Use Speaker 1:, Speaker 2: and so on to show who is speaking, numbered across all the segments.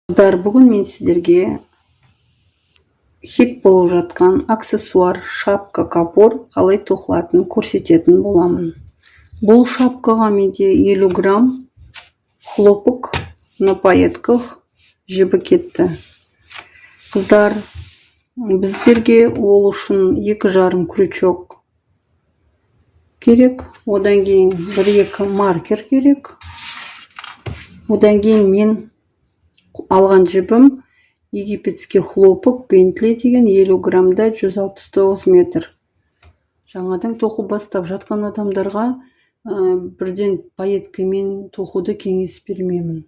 Speaker 1: Қыздар, бүгін мен сіздерге хит болып жатқан аксессуар шапка капор қалай тоқылатынын көрсететін боламын. Бұл шапкаға менде 50 грамм хлопок на пайетках жібі кетті. Қыздар, біздерге ол үшін 2,5 крючок керек, одан кейін 1-2 маркер керек. Одан кейін мен алған жібім египетский хлопок Бентли деген 50 граммда 169 метр. Жаңадан тоқу бастап жатқан адамдарға бірден пайеткамен тоқуды кеңес бермеймін.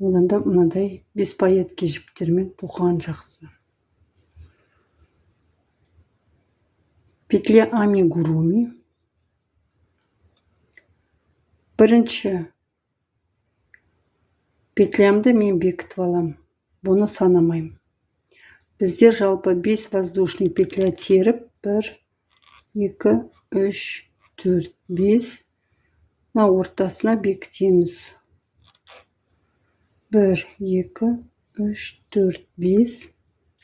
Speaker 1: Одан да мынадай 5 пайетке жіптермен тоқыған жақсы. Петля амигуруми. Бірінші петлямды мен бекітіп алам. Бұны санамайым. Біздер жалпы 5 воздушный петля теріп, 1, 2, 3, 4, 5 на ортасына бекітеміз. 1, 2, 3, 4, 5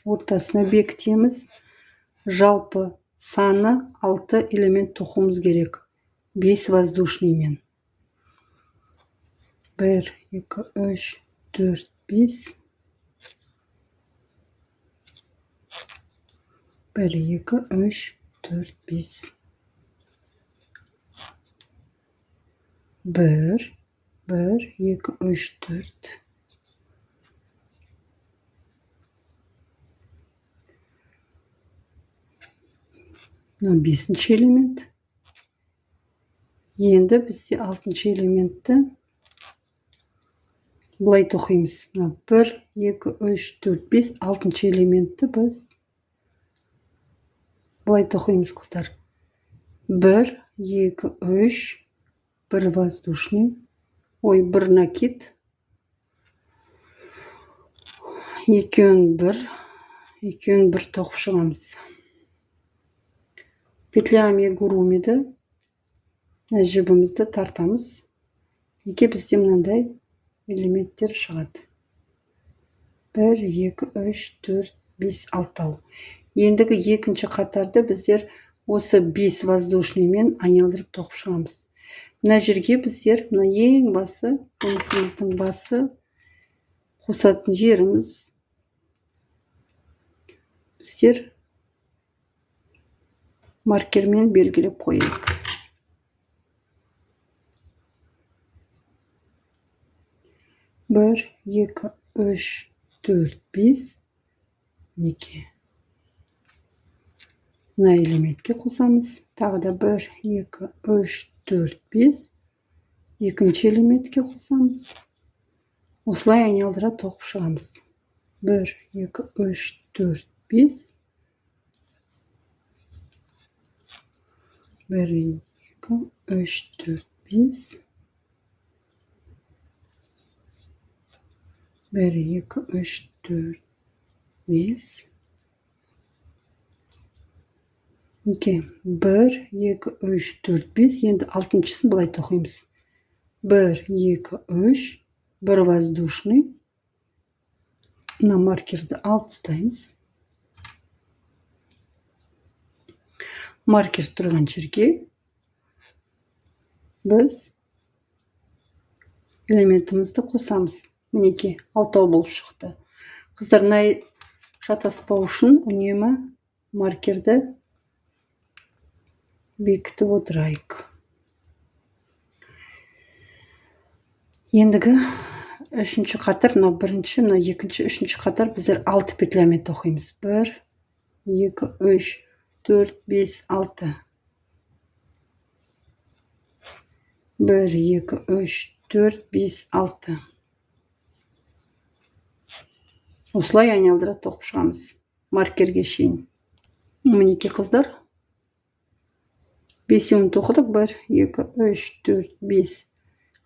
Speaker 1: ортасына бекітеміз. Жалпы саны 6 элемент тоқуымыз керек. 5 воздушный мен. 1, 2, 3, 4, 5. 1, 2, 3, 4, 5. 1, 2, 3, 4. Мына 5-ші элемент. Енді бізде 6-ші элементті бұлай тоқимыз. 1, 2, 3, 4, 5 6-ші элементті біз бұлай тоқимыз, қыздар. 1, 2, 3, 1 воздушный, 1 накид, 2-1 тоқып шығамыз. Петля амигурумиді жібімізді тартамыз. Бізде мынандай элементтер шығады. 1, 2, 3, 4, 5, 6. Ендігі екінші қатарды біздер осы 5 воздушный мен айналдырып тоқып шығамыз. Мына жерге біздер мына ең басы, қонысымыздың басы қосатын жеріміз. Біздер маркермен белгілеп қойайық. 1, 2, 3, 4, 5, 2. Мына элементке қосамыз. Тағы да 1, 2, 3, 4, 5. Екінші элементке қосамыз. Осылай айналдыра тоқып шығамыз. 1, 2, 3, 4, 5. 1, 2, 3, 4, 5. 1, 2, 3, 4, 5. 2. 1, 2, 3, 4, 5. Енді 6-шысын бұлай тоқимыз. 1, 2, 3, 1 воздушный. Мына маркерді алып тастаймыз. Маркер тұрған жерге біз элементімізді қосамыз. Мінеке, 6 болып шықты. Қыздар, шатаспау үшін үнемі маркерді бекітіп отырайық. Ендігі 3-ші қатар, мына 1-ші, мына 2-ші, 3-ші қатар біздер 6 петлямен тоқимыз. 1, 2, 3, 4, 5, 6. 1, 2, 3, 4, 5, 6. Осылай айналдыра тоқып шығамыз. Маркерге шейін. Мінеке, қыздар. 5-ін тоқыдық. 1, 2, 3, 4, 5.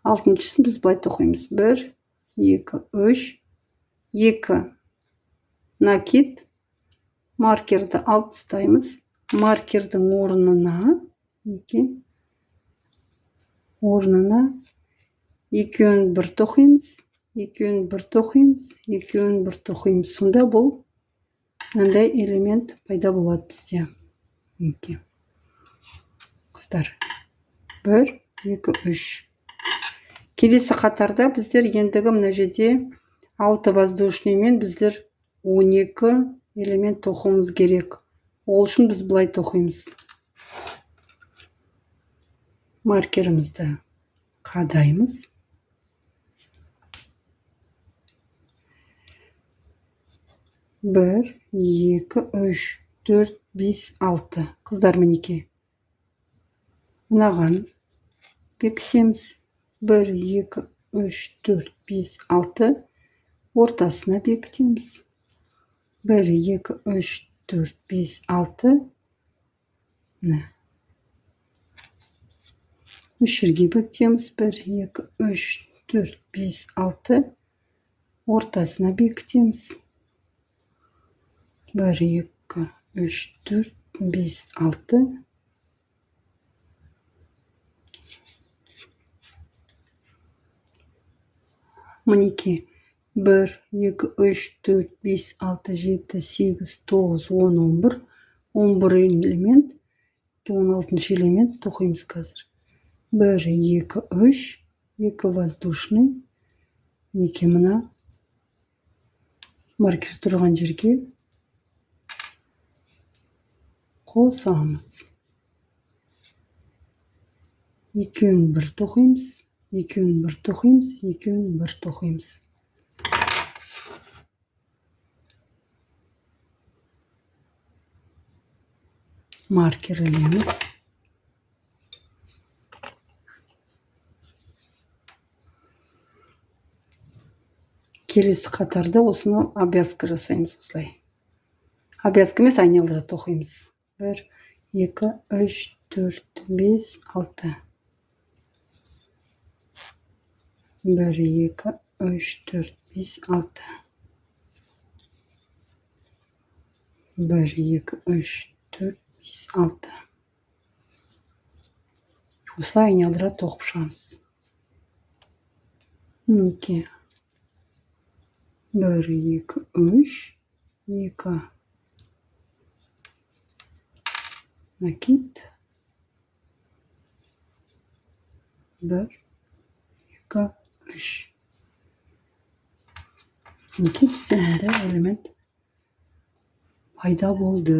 Speaker 1: 6-шысын біз былай тоқимыз. 1, 2, 3, 2 накид. Маркерді алып тастаймыз. Маркердің орнына 2-1 тоқимыз. екеуін бір тоқимыз, екеуін бір тоқимыз. Сонда бұл мынандай элемент пайда болады бізде. Мінекей. Қыздар. 1, 2, 3. Келесі қатарда біздер ендігі мына жерде 6 воздушныймен біздер 12 элемент тоқуымыз керек. Ол үшін біз былай тоқимыз. Маркерімізді қадаймыз. 1, 2, 3, 4, 5, 6. Қыздар мінекей. Мынаған бекітеміз. 1, 2, 3, 4, 5, 6. Ортасына бекітеміз. 1, 2, 3, 4, 5, 6. Міне. Үш жерге бекітеміз. 1, 2, 3, 4, 5, 6. Ортасына бекітеміз. 1, 2, 3, 4, 5, 6. Мінекей. 1, 2, 3, 4, 5, 6, 7, 8, 9, 10, 11. 11 элемент. 16 элемент тоқимыз қазір. 1, 2, 3. 2 воздушный. Мінекей мына маркер тұрған жерге қосамыз. Екеуін бір тоқимыз. Екеуін бір тоқимыз. Екеуін бір тоқимыз. Маркер ілеміз. Келесі қатарда осыны обвязка жасаймыз осылай. Обвязка емес, айналдыра тоқимыз. 1, 2, 3, 4, 5, 6. 1, 2, 3, 4, 5, 6. 1, 2, 3, 4, 5, 6. Осылай айналдыра тоқып шығамыз. Мінекей. 1, 2, 3, 2 накид. 1, 2, 3. Мінекей бізде мынандай элемент пайда болды.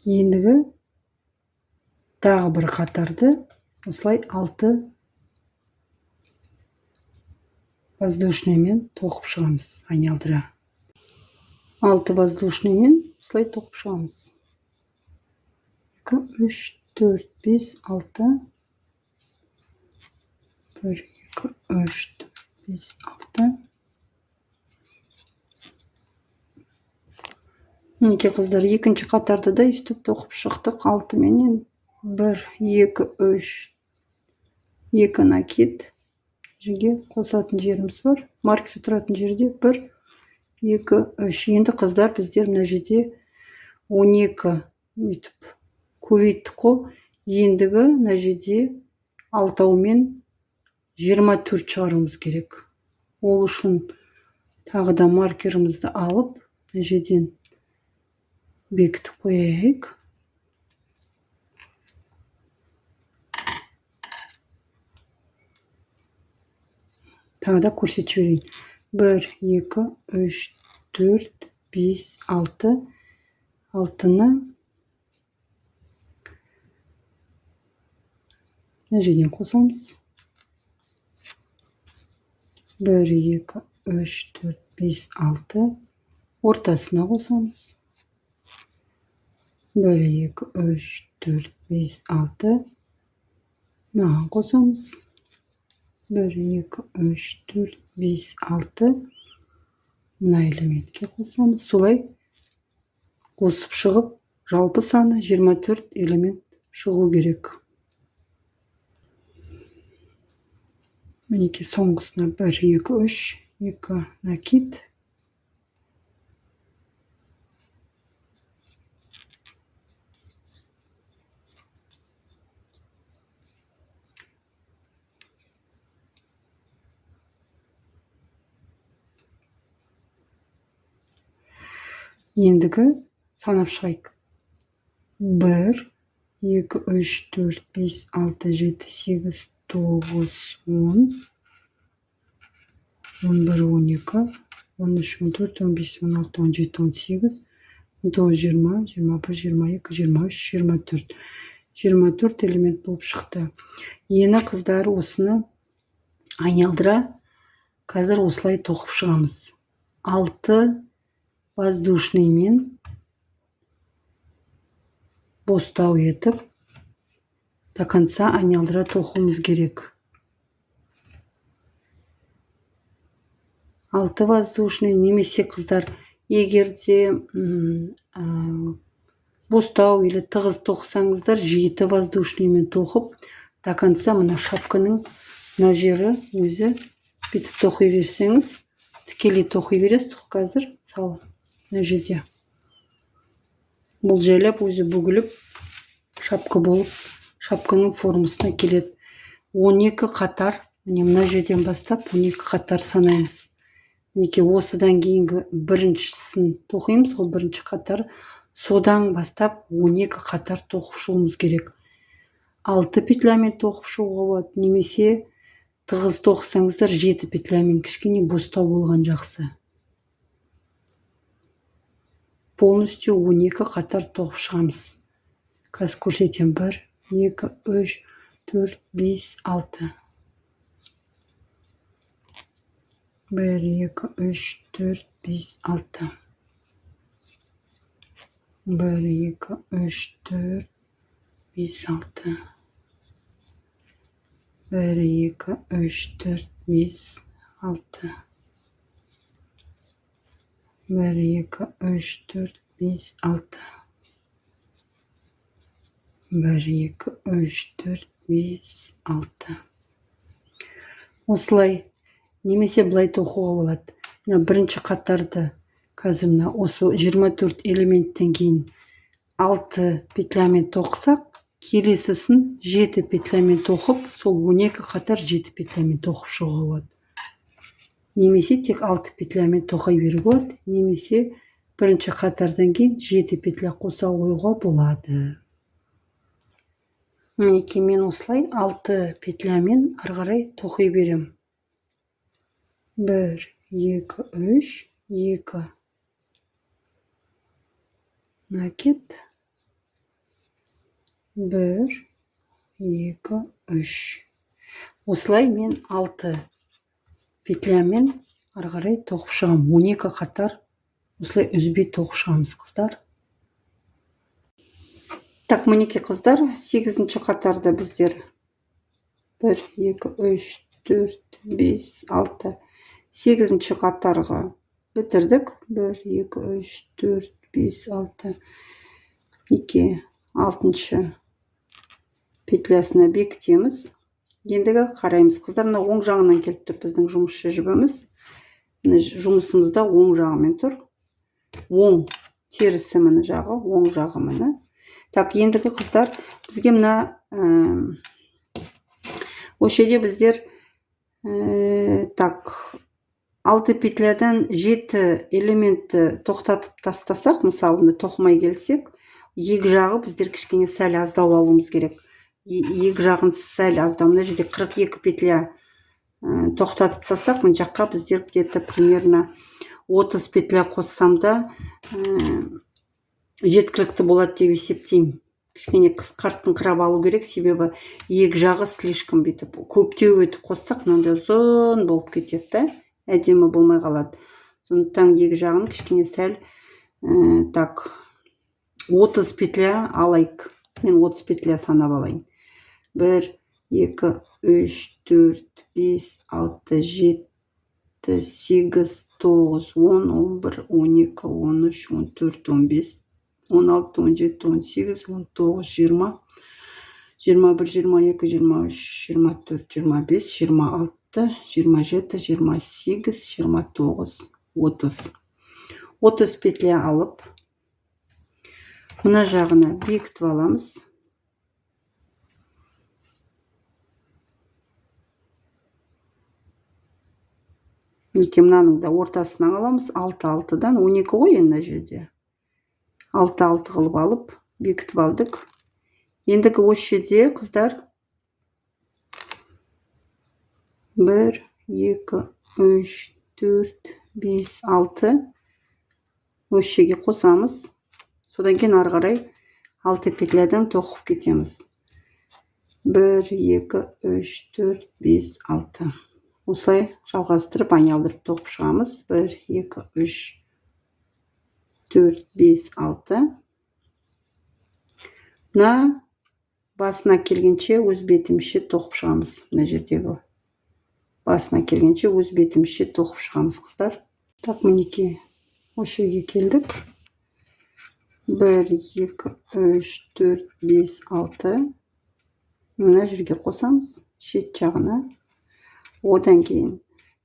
Speaker 1: Ендігі тағы бір қатарды осылай 6 воздушныймен тоқып шығамыз, айналдыра. 6 воздушныймен осылай тоқып шығамыз. 2, 3, 4, 5, 6. 1, 2, 3, 4, 5, 6. Мінекей қыздар, екінші қатарды да үстіп тоқып шықтық 6 менен. 1, 2, 3, 2 накид. Жерге қосатын жеріміз бар. Маркер тұратын жерде 1, 2, 3. Енді қыздар біздер мына жерде 12 үйтіп көбейттік қой. Ендігі мына жерде 6-мен 24 шығаруымыз керек. Ол үшін тағы да маркерімізді алып, мына жерден бекітіп қояйық. Тағы да көрсетіп жіберейін. 1, 2, 3, 4, 5, 6. 6-ны мына жерден қосамыз. 1, 2, 3, 4, 5, 6. Ортасына қосамыз. 1, 2, 3, 4, 5, 6. Мынаған қосамыз. 1, 2, 3, 4, 5, 6. Мына элементке қосамыз. Солай қосып шығып, жалпы саны 24 элемент шығу керек. Мінекей соңғысына 1, 2, 3, 2 накид. Ендігі санап шығайық. 1, 2, 3, 4, 5, 6, 7, 8, 9, 10, 11, 12, 13, 14, 15, 16, 17, 18, 19, 20, 21, 22, 23, 24. 24 элемент болып шықты. Ені қыздар осыны айналдыра қазір осылай тоқып шығамыз. 6 воздушный мен бостау етіп до конца айналдыра тоқуымыз керек. 6 воздушный немесе қыздар егерде бостау или тығыз тоқсаңыздар 7 воздушный мен тоқып до конца мына шапканың мына жері өзі бүйтіп тоқи берсеңіз тікелей тоқи бересіз. Қазір мысалы мына жерде бұл жайлап өзі бүгіліп шапка болып шапканың формасына келеді. 12 қатар, мына жерден бастап 12 қатар санаймыз. Мінекей осыдан кейінгі біріншісін тоқимыз ғой, бірінші қатар. Содан бастап 12 қатар тоқып шығуымыз керек. 6 петлямен тоқып шығуға болады, немесе тығыз тоқсаңыздар 7 петлямен, кішкене бостау болған жақсы. Полностью 12 қатар тоқып шығамыз. Қазір көрсетем. 1, 2, 3, 4, 5, 6. 1, 2, 3, 4, 5, 6. 1, 2, 3, 4, 5, 6. 1, 2, 3, 4, 5, 6. 1, 2, 3, 4, 5, 6. 1, 2, 3, 4, 5, 6. Осылай немесе былай тоқуға болады. Бірінші қатарды қазір мына осы 24 элементтен кейін 6 петлямен тоқсақ, келесісін 7 петлямен тоқып, сол 12 қатар 7 петлямен тоқып шығуға болады. Немесе тек 6 петлямен тоқай беруге болады, немесе бірінші қатардан кейін 7 петля қоса қоюға болады. Мінекей мен осылай 6 петлямен ары қарай тоқи берем. 1, 2, 3, 2. Накид. 1, 2, 3. Осылай мен 6 петлямен ары қарай тоқып шығам. 12 қатар осылай үзбей тоқып шығамыз, қыздар. Так, мінекей қыздар, 8-ші қатарда біздер 1, 2, 3, 4, 5, 6. 8-ші қатарға бітірдік. 1, 2, 3, 4, 5, 6. 2, 6-шы петлясына бекітеміз. Ендігі қараймыз. Қыздар, мына оң жағынан келіп тұр біздің жұмысшы жібіміз. Жұмысымызда оң жағымен тұр. Оң терісі мына жағы, оң жағы мына. Так, ендігі қыздар, бізге мына өшеде біздер так 6 петлядан 7 элементті тоқтатып тастасақ, мысалы тоқымай келсек, екі жағы біздер кішкене сәл аздау алуымыз керек. Екі жағын сәл аздау. Мына жерде 42 петля тоқтатып тастасақ, мына жаққа біздер где-то примерно 30 петля қоссамда жеткілікті болады деп есептеймін. Кішкене қысқартыңқырап алу керек, себебі екі жағы слишком бүйтіп көптеу етіп қоссақ, мынандай ұзын болып кетеді, әдемі болмай қалады. Сондықтан екі жағын кішкене сәл так 30 петля алайық. Мен 30 петля санап алайын. 1, 2, 3, 4, 5, 6, 7, 8, 9, 10, 11, 12, 13, 14, 15, 16, 17, 18, 19, 20, 21, 22, 23, 24, 25, 26, 27, 28, 29, 30. 30 петля алып, мына жағына бекітіп аламыз. Мынаның да ортасынан аламыз. 6-6-дан 12 ғой мына жерде. 6 қылып алып бекітіп алдық. Ендігі осы жерде қыздар 1, 2, 3, 4, 5, 6 осы жерге қосамыз. Содан кейін ары қарай 6 петлядан тоқып кетеміз. 1, 2, 3, 4, 5, 6. Осылай жалғастырып айналдырып тоқып шығамыз. 1, 2, 3, 4, 5, 6. Мына басына келгенше өз бетімізше тоқып шығамыз. Мына жердегі басына келгенше өз бетімізше тоқып шығамыз, қыздар. Так, мінекей осы жерге келдік. 1, 2, 3, 4, 5, 6. Мына жерге қосамыз, шет жағына. Одан кейін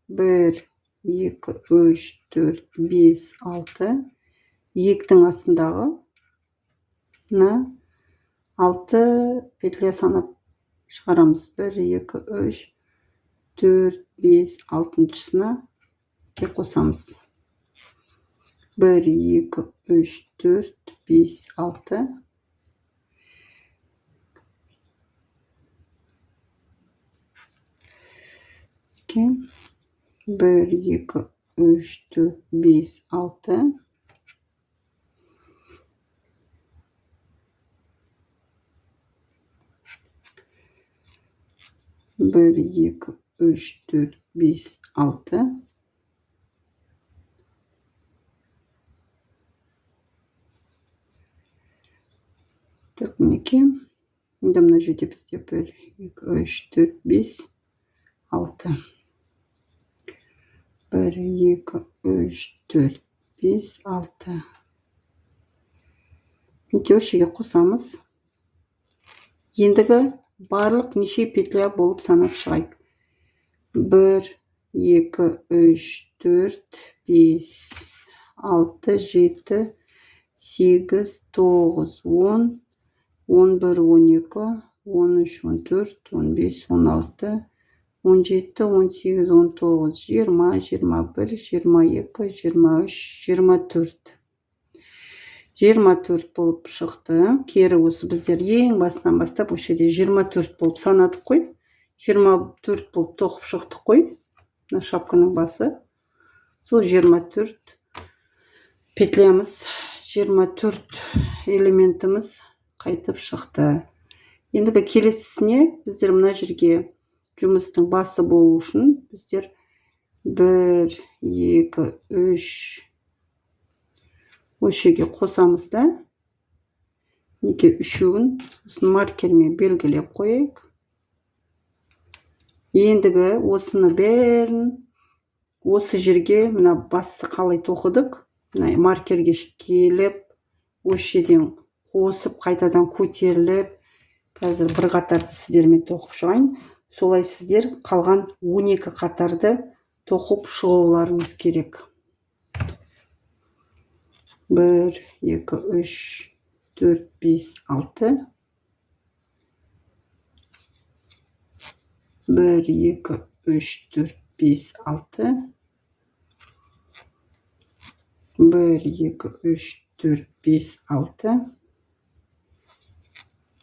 Speaker 1: 1, 2, 3, 4, 5, 6. Ектің астындағы мына 6 петля санап шығарамыз. 1, 2, 3, 4, 5, 6-шысына қосамыз. 1, 2, 3, 4, 5, 6. Окей. 1, 2, 3, 4, 5, 6. Bir, iki, üç, dört, beş, altı. Так, мінекей. Енді мына жерде бізде 1, 2, 3, 4, 5, 6. 1, 2, 3, 4, 5, 6. Мінекей осы жерге қосамыз. Ендігі барлық неше петля болып санап шығайық. 1, 2, 3, 4, 5, 6, 7, 8, 9, 10, 11, 12, 13, 14, 15, 16, 17, 18, 19, 20, 21, 22, 23, 24. 24 болып шықты. Кері осы біздер ең басынан бастап осы жерде 24 болып санадық қой. 24 болып тоқып шықтық қой. Мына шапканың басы. Сол 24 петлямыз, 24 элементіміз қайтып шықты. Ендігі келесісіне біздер мына жерге жұмыстың басы болу үшін біздер 1, 2, 3 осы жерге қосамыз да. Неге үшеуін осыны маркермен белгілеп қойайық. Ендігі осыны бәрін осы жерге мына басы қалай тоқыдық. Мына маркерге келіп, осы жерден қосып, қайтадан көтеріліп, қазір бір қатарды сіздермен тоқып шығайын. Солай сіздер қалған 12 қатарды тоқып шығуларыңыз керек. 1, 2, 3, 4, 5, 6. 1, 2, 3, 4, 5, 6. 1, 2, 3, 4, 5, 6.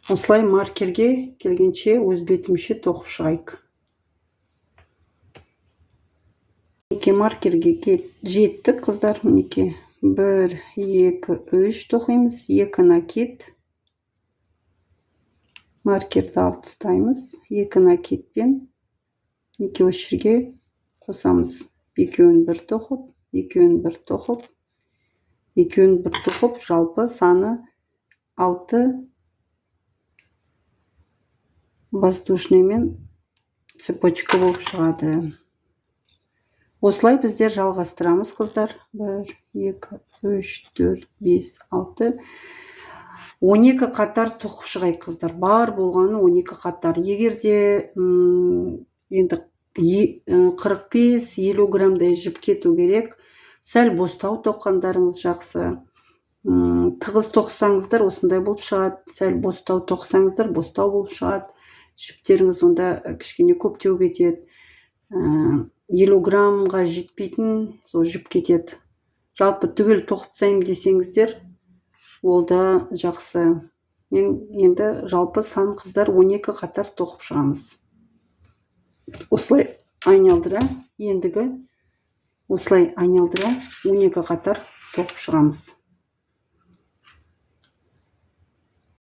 Speaker 1: Осылай маркерге келгенше өз бетімше тоқып шығайық. Мінекей маркерге жеттік, қыздар. Мінекей 1, 2, 3 тоқимыз. 2 накид. Маркерді алып тастаймыз. 2 накидпен мінекей осы жерге қосамыз. Екеуін бір тоқып, екеуін бір тоқып, екеуін бір тоқып, жалпы саны 6 воздушныймен цепочка болып шығады. Осылай біздер жалғастырамыз, қыздар. 1, 2, 3, 4, 5, 6. 12 қатар тоқып шығайық, қыздар. Бар болғаны 12 қатар. Егерде енді 45-50 грамдай жіп кету керек. Сәл бостау тоққандарыңыз жақсы. Тығыз тоқсаңыздар осындай болып шығады. Сәл бостау тоқсаңыздар бостау болып шығады. Жіптеріңіз онда кішкене көптеу кетеді. 50 грамға жетпейтін сол жіп кетеді. Жалпы түгел тоқып тастаймын десеңіздер, ол да жақсы. Енді жалпы сан қыздар 12 қатар тоқып шығамыз. Осылай айналдыра, ендігі осылай айналдыра 12 қатар тоқып шығамыз.